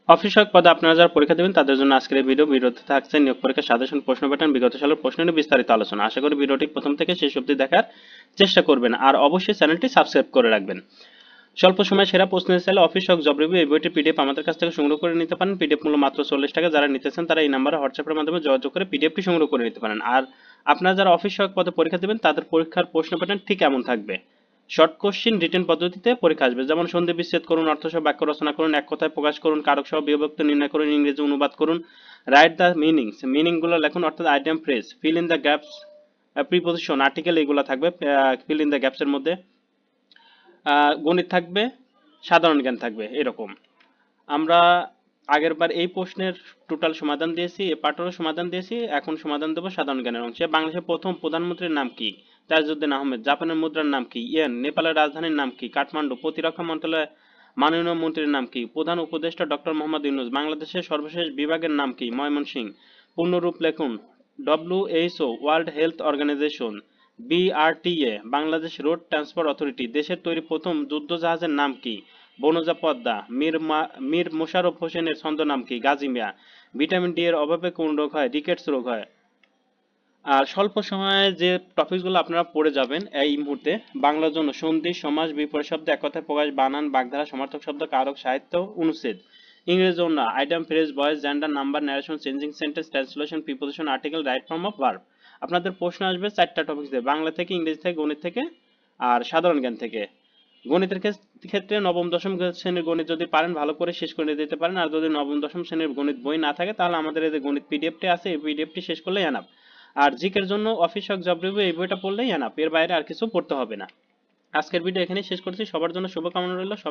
Office সহায়ক পদে আপনারা যারা পরীক্ষা দেবেন তাদের জন্য আজকের এই ভিডিওতে থাকছে নিয়োগ পরীক্ষা সাজেশন প্রশ্ন প্যাটার্ন বিগত সালের প্রশ্ন নিয়ে বিস্তারিত আলোচনা। আশা করি ভিডিওটি প্রথম থেকে শেষ অবধি দেখার চেষ্টা করবেন আর অবশ্যই চ্যানেলটি সাবস্ক্রাইব করে রাখবেন। স্বল্প সময় সেরা প্রশ্ন চাইলে অফিস সহায়ক জব রিভিউ এই বইটির পিডিএফ আমাদের কাছ থেকে সংগ্রহ করে নিতে পারেন। পিডিএফ মূল্য মাত্র 40 টাকা। যারা নিতেছেন তারা এই নাম্বারে হোয়াটসঅ্যাপের মাধ্যমে যোগাযোগ করে পিডিএফটি সংগ্রহ করে নিতে পারেন। আর আপনারা যারা অফিস সহায়ক পদে পরীক্ষা দেবেন তাদের পরীক্ষার প্রশ্ন প্যাটার্ন ঠিক এমন থাকবে। শর্ট কোশ্চিন রিটেন পদ্ধতিতে পরীক্ষা আসবে, যেমন সন্ধি বিচ্ছেদ করুন, অর্থসহ বাক্য রচনা করুন, এক কথায় প্রকাশ করুন, কারক সহ বিভক্ত নির্ণয় করুন, ইংরেজি অনুবাদ করুন, রাইট দ্য মিনিংগুলো লেখুন, অর্থাৎ item phrase, fill in the gaps, preposition, article এগুলো থাকবে ফিল ইন দ্য গ্যাপসের মধ্যে। গণিত থাকবে, সাধারণ জ্ঞান থাকবে এরকম। আমরা আগেরবার এই প্রশ্নের টোটাল সমাধান দিয়েছি, এ পার্টেরও সমাধান দিয়েছি, এখন সমাধান দেবো সাধারণ জ্ঞানের অংশে। বাংলাদেশের প্রথম প্রধানমন্ত্রীর নাম কি? তাজউদ্দিন আহমেদ। জাপানের মুদ্রার নাম কি? ইয়েন। নেপালের রাজধানীর নাম কি? কাঠমান্ডু। প্রতিরক্ষা মন্ত্রণালয়ের মাননীয় মন্ত্রীর নাম কি? প্রধান উপদেষ্টা ডক্টর মোহাম্মদ ইউনূস। বাংলাদেশের সর্বশেষ বিভাগের নাম কি? ময়মনসিংহ। পূর্ণরূপ লেখুন। WHO, World Health Organization. BRTA, Bangladesh Road Transport Authority. দেশের তৈরি প্রথম যুদ্ধজাহাজের নাম কি? বনজা পদ্মা। মীর মোশাররফ হোসেনের ছন্দ নাম কি? গাজী মিয়া। ভিটামিন ডি এর অভাবে কোন রোগ হয়? রিকেটস রোগ হয়। আর স্বল্প সময়ে যে টপিকগুলো আপনারা পড়ে যাবেন এই মুহূর্তে: বাংলার জন্য সন্ধি, সমাস, বিপরীত শব্দ, এক কথায় প্রকাশ, বানান, বাগধারা, সমার্থক শব্দ, কারক, সাহিত্য, অনুচ্ছেদ। ইংরেজি জন্য item, phrase, voice, gender, number, narration, changing sentence, translation, preposition, article, right form of verb. আপনাদের প্রশ্ন আসবে 4টা টপিক থেকে: বাংলা থেকে, ইংরেজি থেকে, গণিত থেকে, আর সাধারণ জ্ঞান থেকে। গণিতের ক্ষেত্রে নবম দশম শ্রেণীর গণিত যদি পারেন ভালো করে শেষ করে দিতে পারেন, আর যদি নবম দশম শ্রেণীর গণিত বই না থাকে তাহলে আমাদের এই যে গণিত পিডিএফটি আছে এই পিডিএফটি শেষ করলেই এনাফ। আর জিকের জন্য অফিস হক জব রিভিউ এই বইটা পড়লেই এনাফ, এর বাইরে আর কিছু পড়তে হবে না। আজকের ভিডিও এখানেই শেষ করছি। সবার জন্য শুভকামনা রইল।